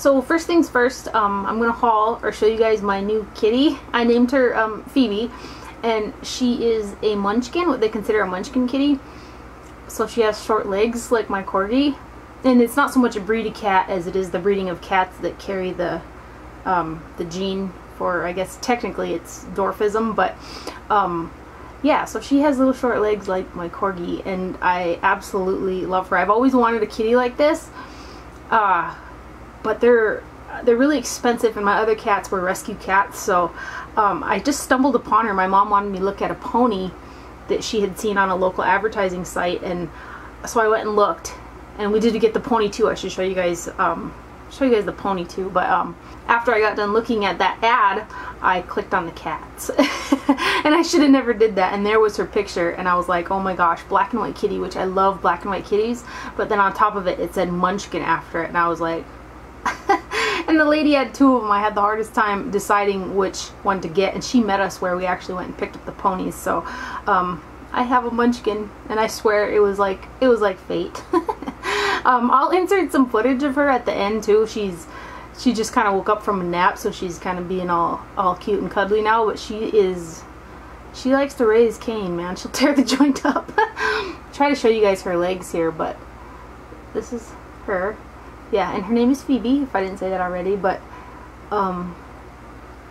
So first things first, I'm gonna haul or show you guys my new kitty. I named her Phoebe, and she is a munchkin, what they consider a munchkin kitty. So she has short legs like my corgi, and it's not so much a breed of cat as it is the breeding of cats that carry the gene for, I guess technically it's dwarfism, but yeah, so she has little short legs like my corgi, and I absolutely love her. I've always wanted a kitty like this, but they're really expensive, and my other cats were rescue cats, so I just stumbled upon her. My mom wanted me to look at a pony that she had seen on a local advertising site, and so I went and looked, and we did get the pony too. I should show you guys the pony too, but after I got done looking at that ad, I clicked on the cats. And I should have never did that, and there was her picture, and I was like, oh my gosh, black and white kitty, which I love black and white kitties, but then on top of it, it said munchkin after it, and I was like, and the lady had two of them. I had the hardest time deciding which one to get, and she met us where we actually went and picked up the ponies, so I have a munchkin, and I swear it was like fate. I'll insert some footage of her at the end too. She just kind of woke up from a nap, so she's kind of being all cute and cuddly now, but she likes to raise Cain, man. She'll tear the joint up. Try to show you guys her legs here, but this is her. Yeah, and her name is Phoebe, if I didn't say that already, but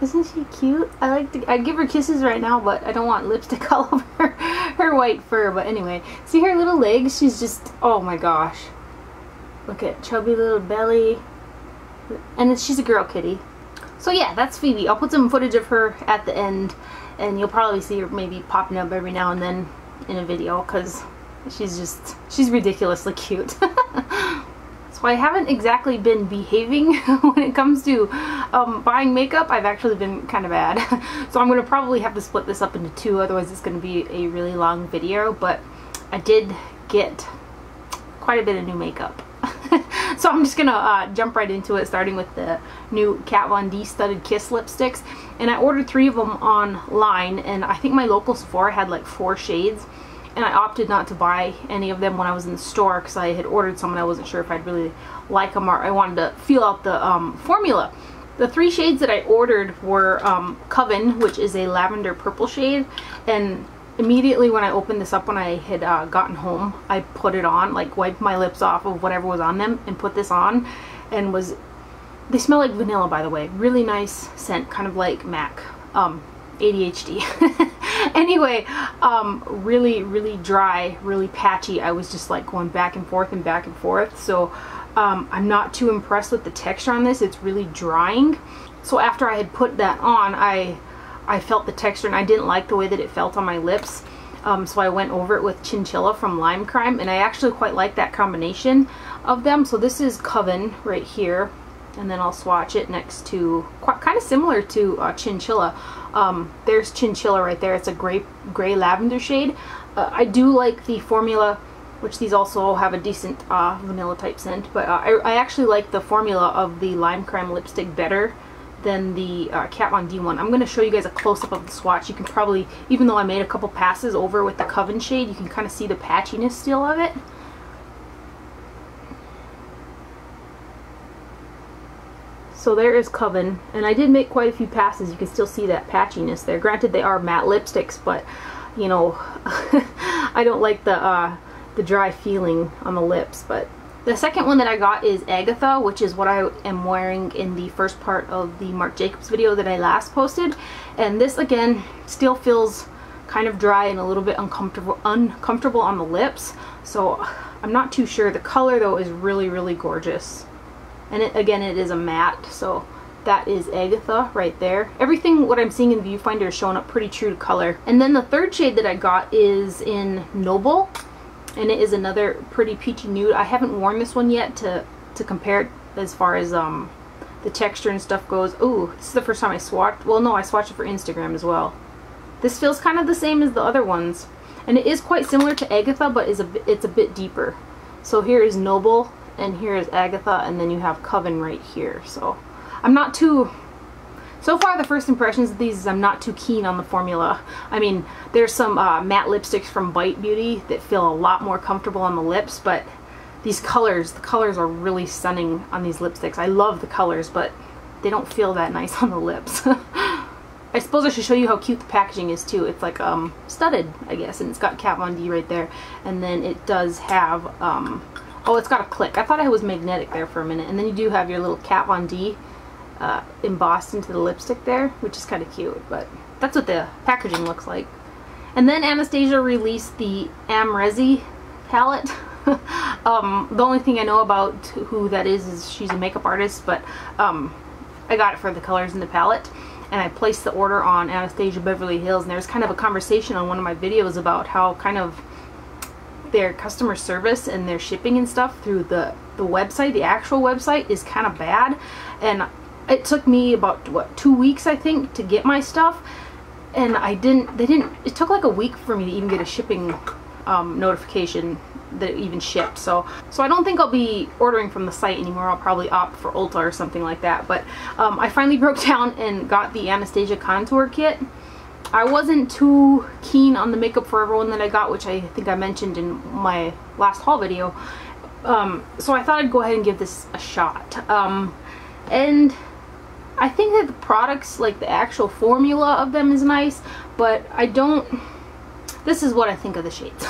isn't she cute? I'd give her kisses right now, but I don't want lipstick all over her white fur. But anyway, see her little legs? She's just, oh my gosh. Look at chubby little belly. And she's a girl kitty. So yeah, that's Phoebe. I'll put some footage of her at the end, and you'll probably see her maybe popping up every now and then in a video, because she's ridiculously cute. So I haven't exactly been behaving when it comes to buying makeup. I've actually been kind of bad. So I'm going to probably have to split this up into two, otherwise it's going to be a really long video, but I did get quite a bit of new makeup. So I'm just gonna jump right into it, starting with the new Kat Von D Studded Kiss lipsticks. And I ordered 3 of them online, and I think my local Sephora had like 4 shades, and I opted not to buy any of them when I was in the store because I had ordered some and I wasn't sure if I'd really like them, or I wanted to feel out the formula. The 3 shades that I ordered were Coven, which is a lavender purple shade, and immediately when I opened this up when I had gotten home, I put it on, like wiped my lips off of whatever was on them and put this on, and they smell like vanilla, by the way. Really nice scent, kind of like MAC. ADHD. Anyway, really dry, really patchy. I was just like going back and forth and back and forth, so I'm not too impressed with the texture on this. It's really drying. So after I had put that on, I felt the texture, and I didn't like the way that it felt on my lips, so I went over it with Chinchilla from Lime Crime, and I actually quite like that combination of them. So this is Coven right here, and then I'll swatch it next to, kind of similar to Chinchilla. There's Chinchilla right there. It's a gray lavender shade. I do like the formula, which these also have a decent vanilla type scent, but I actually like the formula of the Lime Crime lipstick better than the Kat Von D one. I'm going to show you guys a close-up of the swatch. You can probably, even though I made a couple passes over with the Coven shade, you can kind of see the patchiness still of it. So there is Coven, and I did make quite a few passes. You can still see that patchiness there. Granted, they are matte lipsticks, but you know, I don't like the dry feeling on the lips. But the second one that I got is Agatha, which is what I am wearing in the first part of the Marc Jacobs video that I last posted. And this, again, still feels kind of dry and a little bit uncomfortable on the lips. So I'm not too sure. The color, though, is really gorgeous. And again, it is a matte, so that is Agatha right there. Everything, what I'm seeing in the viewfinder, is showing up pretty true to color. And then the third shade that I got is in Noble, and it is another pretty peachy nude. I haven't worn this one yet to compare it as far as the texture and stuff goes. Ooh, this is the first time I swatched. Well, no, I swatched it for Instagram as well. This feels kind of the same as the other ones, and it is quite similar to Agatha, but it's a bit deeper. So here is Noble, and here is Agatha, and then you have Coven right here. So I'm not too, so far the first impressions of these is I'm not too keen on the formula. I mean, there's some matte lipsticks from Bite Beauty that feel a lot more comfortable on the lips, but these colors, the colors are really stunning on these lipsticks. I love the colors, but they don't feel that nice on the lips. I suppose I should show you how cute the packaging is too. It's like studded, I guess, and it's got Kat Von D right there. And then it does have, oh, it's got a click. I thought it was magnetic there for a minute. And then you do have your little Kat Von D embossed into the lipstick there, which is kind of cute. But that's what the packaging looks like. And then Anastasia released the Amrezi palette. The only thing I know about who that is she's a makeup artist, but I got it for the colors in the palette. And I placed the order on Anastasia Beverly Hills, and there's kind of a conversation on one of my videos about how kind of their customer service and their shipping and stuff through the website, the actual website, is kind of bad. And it took me about, what, 2 weeks I think to get my stuff, and it took like a week for me to even get a shipping notification that it even shipped. So I don't think I'll be ordering from the site anymore. I'll probably opt for Ulta or something like that. But I finally broke down and got the Anastasia contour kit. I wasn't too keen on the Makeup Forever one that I got, which I think I mentioned in my last haul video. So I thought I'd go ahead and give this a shot. And I think that the products, like the actual formula of them, is nice, but I don't... This is what I think of the shades.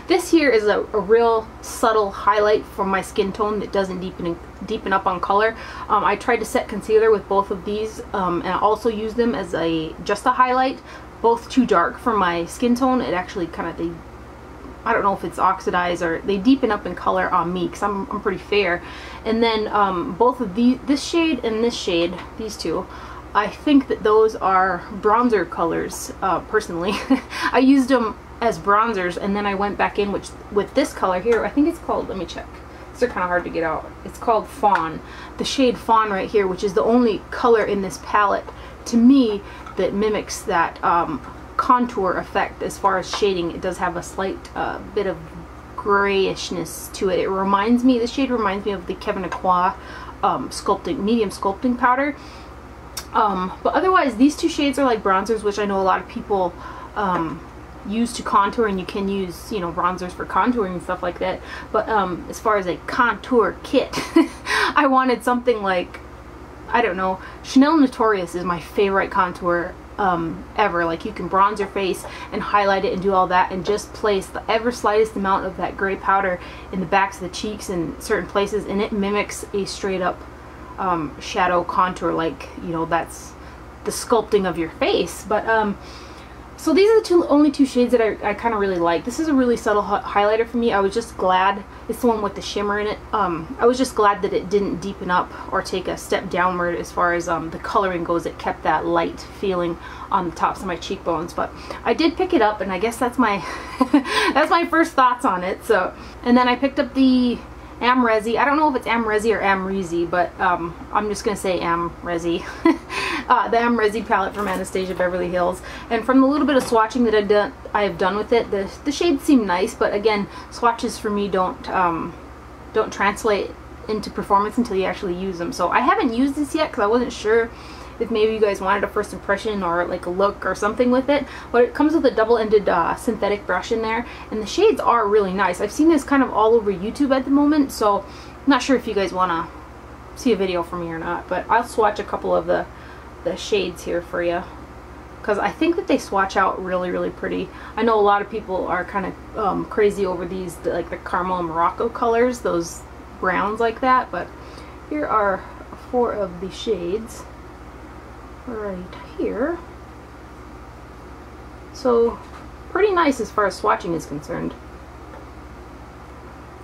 This here is a real subtle highlight for my skin tone that doesn't deepen up on color. I tried to set concealer with both of these, and I also use them as just a highlight. Both too dark for my skin tone. It actually kind of, I don't know if it's oxidized or they deepen up in color on me because I'm pretty fair. And then both of this shade and this shade, these two, I think that those are bronzer colors, personally. I used them as bronzers, and then I went back in with this color here. I think it's called, let me check. These are kind of hard to get out. It's called Fawn. The shade Fawn right here, which is the only color in this palette, to me, that mimics that contour effect as far as shading. It does have a slight bit of grayishness to it. It reminds me, this shade reminds me of the Kevyn Aucoin medium sculpting powder. But otherwise, these two shades are like bronzers, which I know a lot of people use to contour, and you can use, you know, bronzers for contouring and stuff like that. But as far as a contour kit, I wanted something like, I don't know, Chanel Notorious is my favorite contour ever. Like, you can bronze your face and highlight it and do all that, and just place the ever slightest amount of that gray powder in the backs of the cheeks and certain places, and it mimics a straight up shadow contour, like, you know, that's the sculpting of your face. But so these are the only two shades that I kind of really like. This is a really subtle highlighter for me. I was just glad, it's the one with the shimmer in it. I was just glad that it didn't deepen up or take a step downward as far as the coloring goes. It kept that light feeling on the tops of my cheekbones. But I did pick it up, and I guess that's my that's my first thoughts on it. So, and then I picked up the Amrezi. I don't know if it's Amrezi or Amrezi, but I'm just gonna say Amrezi. The Amrezi palette from Anastasia Beverly Hills. And from the little bit of swatching that I've done with it, the shades seem nice, but again, swatches for me don't translate into performance until you actually use them. So I haven't used this yet because I wasn't sure if maybe you guys wanted a first impression or like a look or something with it. But it comes with a double-ended synthetic brush in there, and the shades are really nice. I've seen this kind of all over YouTube at the moment, so I'm not sure if you guys want to see a video from me or not, but I'll swatch a couple of the shades here for you, because I think that they swatch out really, really pretty. I know a lot of people are kind of crazy over these, like the caramel and Morocco colors, those browns like that, but here are 4 of the shades right here. So pretty nice as far as swatching is concerned.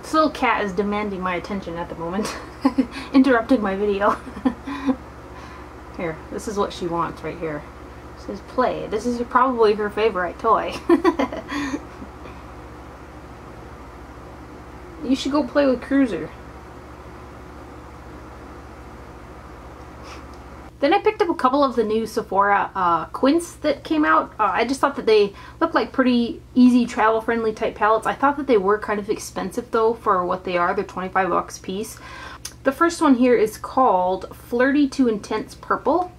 This little cat is demanding my attention at the moment, interrupting my video. Here, this is what she wants right here. It says play. This is probably her favorite toy. You should go play with Cruiser. Then I picked up a couple of the new Sephora Quints that came out. I just thought that they looked like pretty easy, travel-friendly type palettes. I thought that they were kind of expensive though for what they are. They're 25 bucks a piece. The first one here is called Flirty to Intense Purple.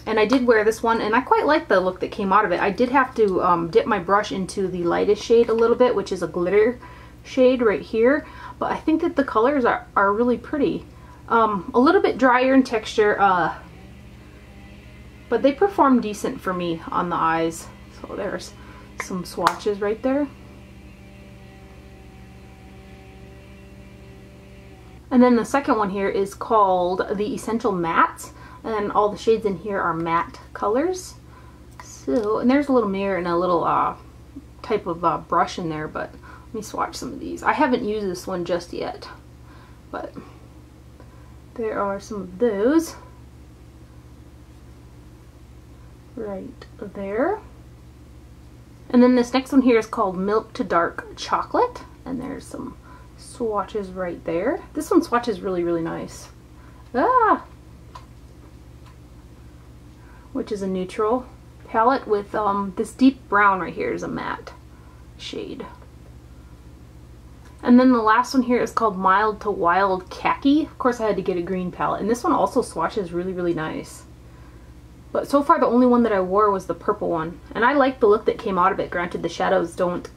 And I did wear this one, and I quite like the look that came out of it. I did have to dip my brush into the lightest shade a little bit, which is a glitter shade right here, but I think that the colors are really pretty. A little bit drier in texture, but they perform decent for me on the eyes. So there's some swatches right there. And then the second one here is called the Essential Mattes, and all the shades in here are matte colors. So, and there's a little mirror and a little type of brush in there, but let me swatch some of these. I haven't used this one just yet, but there are some of those right there. And then this next one here is called Milk to Dark Chocolate, and there's some swatches right there. This one swatches really, really nice. Which is a neutral palette with this deep brown right here is a matte shade. And then the last one here is called Mild to Wild Khaki. Of course I had to get a green palette, and this one also swatches really, really nice. But so far the only one that I wore was the purple one, and I like the look that came out of it. Granted, the shadows don't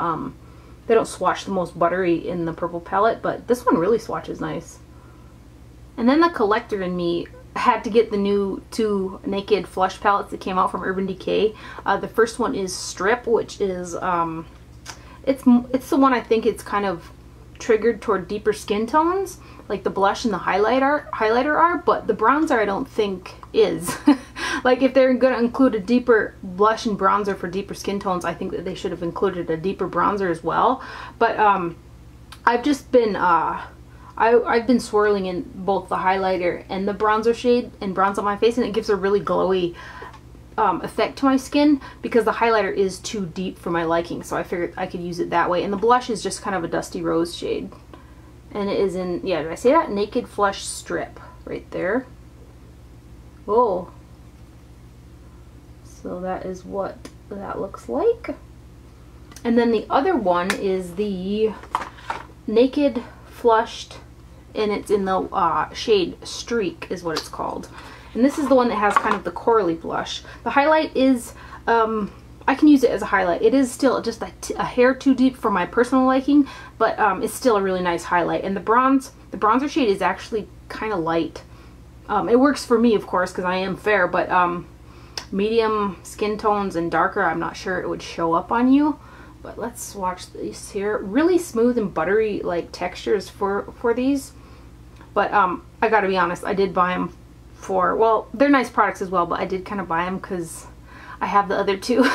they don't swatch the most buttery in the purple palette, but this one really swatches nice. And then the collector in me had to get the new 2 Naked Flush palettes that came out from Urban Decay. The first one is Strip, which is it's the one I think it's kind of triggered toward deeper skin tones, like the blush and the highlighter are, but the bronzer I don't think is. Like if they're going to include a deeper blush and bronzer for deeper skin tones, I think that they should have included a deeper bronzer as well. But I've just been I've been swirling in both the highlighter and the bronzer shade and bronze on my face, and it gives a really glowy effect to my skin because the highlighter is too deep for my liking, so I figured I could use it that way. And the blush is just kind of a dusty rose shade, and it is in, yeah, did I say that? Naked Flush Strip right there. Oh, so that is what that looks like. And then the other one is the Naked Flushed, and it's in the shade Streak is what it's called. And this is the one that has kind of the corally blush. The highlight is, I can use it as a highlight. It is still just a hair too deep for my personal liking, but it's still a really nice highlight. And the bronzer shade is actually kind of light. It works for me, of course, because I am fair, but medium skin tones and darker, I'm not sure it would show up on you. But let's swatch these here. Really smooth and buttery like textures for these. But I gotta be honest, I did buy them for, well, they're nice products as well, but I did kind of buy them because I have the other 2.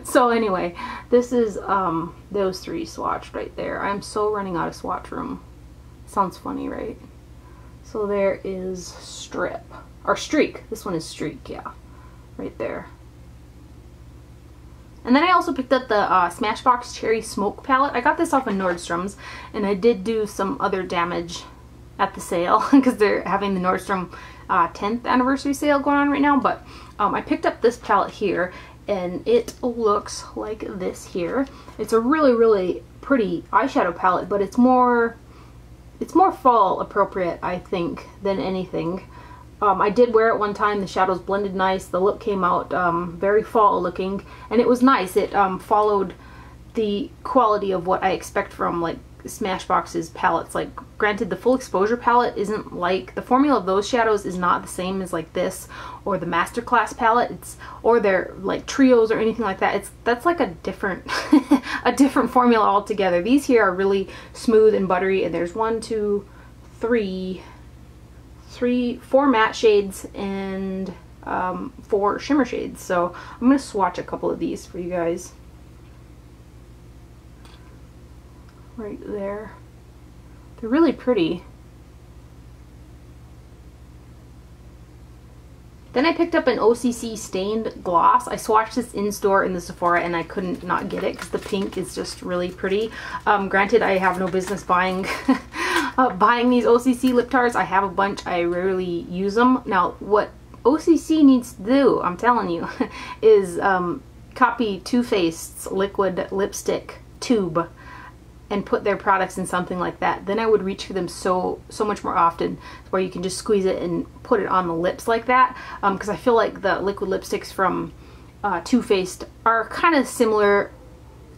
So anyway, this is those 3 swatched right there. I'm so running out of swatch room. Sounds funny, right? So there is Strip, or Streak. This one is Streak, yeah, right there. And then I also picked up the Smashbox Cherry Smoke palette. I got this off of Nordstrom's, and I did do some other damage at the sale because they're having the Nordstrom 10th anniversary sale going on right now. But I picked up this palette here, and it looks like this here. It's a really, really pretty eyeshadow palette, but it's more fall appropriate, I think, than anything. I did wear it one time. The shadows blended nice. The look came out very fall looking, and it was nice. It followed the quality of what I expect from like Smashbox's palettes. Like, granted, the full exposure palette isn't like, the formula of those shadows is not the same as like this or the Masterclass palette. It's, or their like trios or anything like that. That's like a different a different formula altogether. These here are really smooth and buttery, and there's 1, 2, 3, 4 matte shades and 4 shimmer shades. So I'm going to swatch a couple of these for you guys. Right there. They're really pretty. Then I picked up an OCC stained gloss. I swatched this in store in the Sephora, and I couldn't not get it because the pink is just really pretty. Granted, I have no business buying buying these OCC lip tars. I have a bunch. I rarely use them. Now, what OCC needs to do, I'm telling you, is copy Too Faced's liquid lipstick tube and put their products in something like that. Then I would reach for them so much more often, where you can just squeeze it and put it on the lips like that. Because I feel like the liquid lipsticks from Too Faced are kind of similar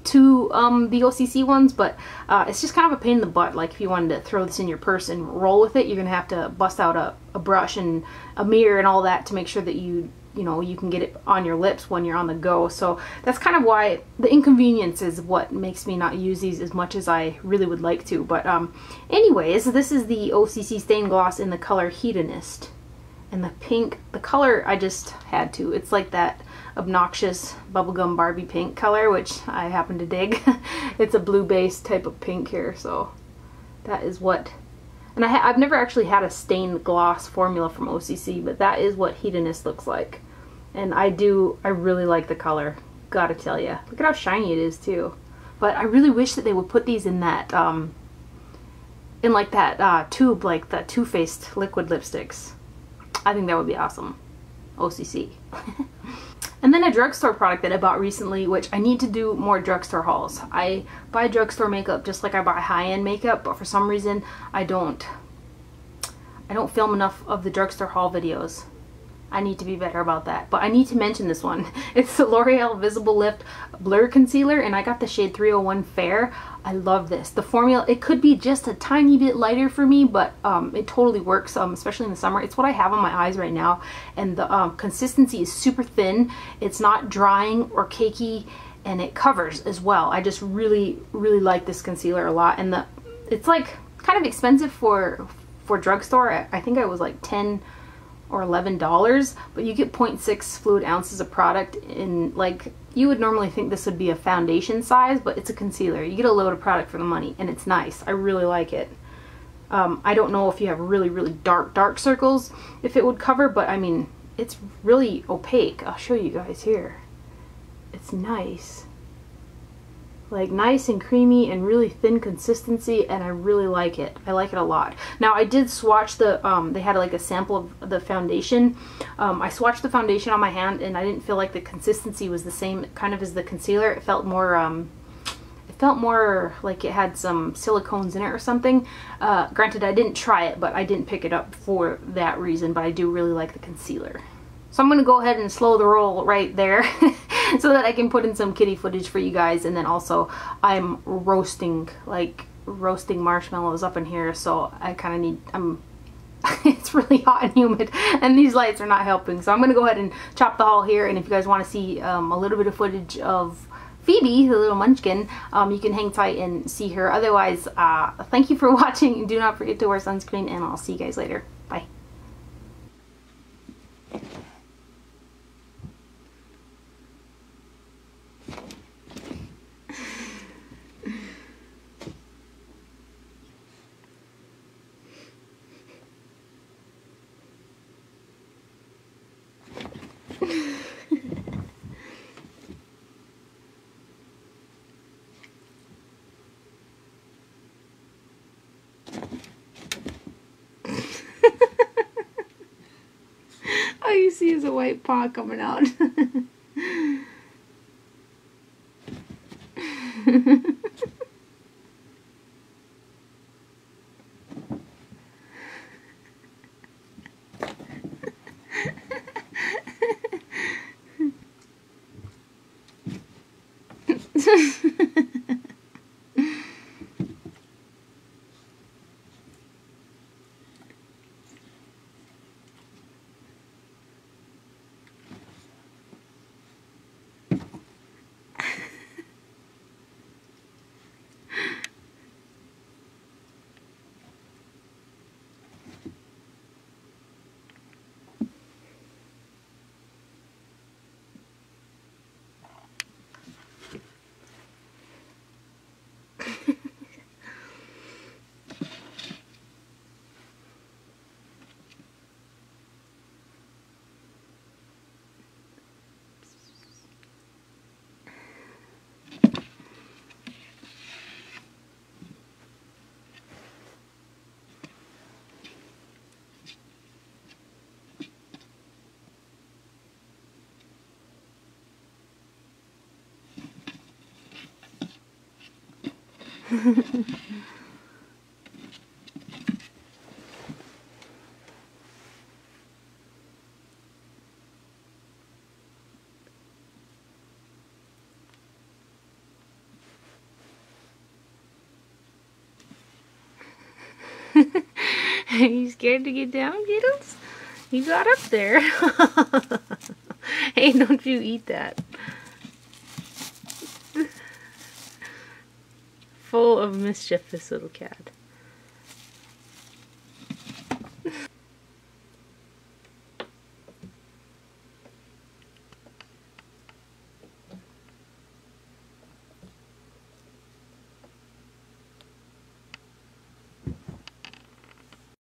to the OCC ones, but it's just kind of a pain in the butt. Like if you wanted to throw this in your purse and roll with it, you're gonna have to bust out a brush and a mirror and all that to make sure that you know you can get it on your lips when you're on the go. So that's kind of why the inconvenience is what makes me not use these as much as I really would like to. But anyways, this is the OCC stain gloss in the color Hedonist, and the pink, the color I just had to. It's like that obnoxious bubblegum Barbie pink color, which I happen to dig. It's a blue base type of pink here, so that is what. And I've never actually had a stained gloss formula from OCC, but that is what Hedonist looks like. And I really like the color, gotta tell you. Look at how shiny it is too. But I really wish that they would put these in that, in like that tube, like the Too Faced liquid lipsticks. I think that would be awesome. OCC. And then a drugstore product that I bought recently, which I need to do more drugstore hauls. I buy drugstore makeup just like I buy high-end makeup, but for some reason I don't film enough of the drugstore haul videos. I need to be better about that. But I need to mention this one. It's the L'Oreal Visible Lift Blur Concealer, and I got the shade 301 Fair. I love this. The formula, it could be just a tiny bit lighter for me, but it totally works, especially in the summer. It's what I have on my eyes right now, and the consistency is super thin. It's not drying or cakey, and it covers as well. I just really, really like this concealer a lot. And it's like kind of expensive for drugstore. I think it was like $10 or $11, but you get 0.6 fluid ounces of product in, like, you would normally think this would be a foundation size, but it's a concealer. You get a load of product for the money, and it's nice. I really like it. I don't know if you have really, really dark circles, if it would cover, but I mean, it's really opaque. I'll show you guys here. It's nice. Like nice and creamy and really thin consistency, and I really like it. I like it a lot. Now I did swatch the, they had like a sample of the foundation. I swatched the foundation on my hand, and I didn't feel like the consistency was the same kind of as the concealer. It felt more like it had some silicones in it or something. Granted, I didn't try it, but I didn't pick it up for that reason, but I do really like the concealer. So I'm going to go ahead and slow the roll right there so that I can put in some kitty footage for you guys. And then also I'm roasting marshmallows up in here, so I kind of need, it's really hot and humid and these lights are not helping. So I'm going to go ahead and chop the haul here, and if you guys want to see a little bit of footage of Phoebe, the little munchkin, you can hang tight and see her. Otherwise, thank you for watching, and do not forget to wear sunscreen, and I'll see you guys later. Bye. All you see is a white paw coming out. Are you scared to get down, Giddles? You got up there. Hey, don't you eat that. Full of mischief, this little cat.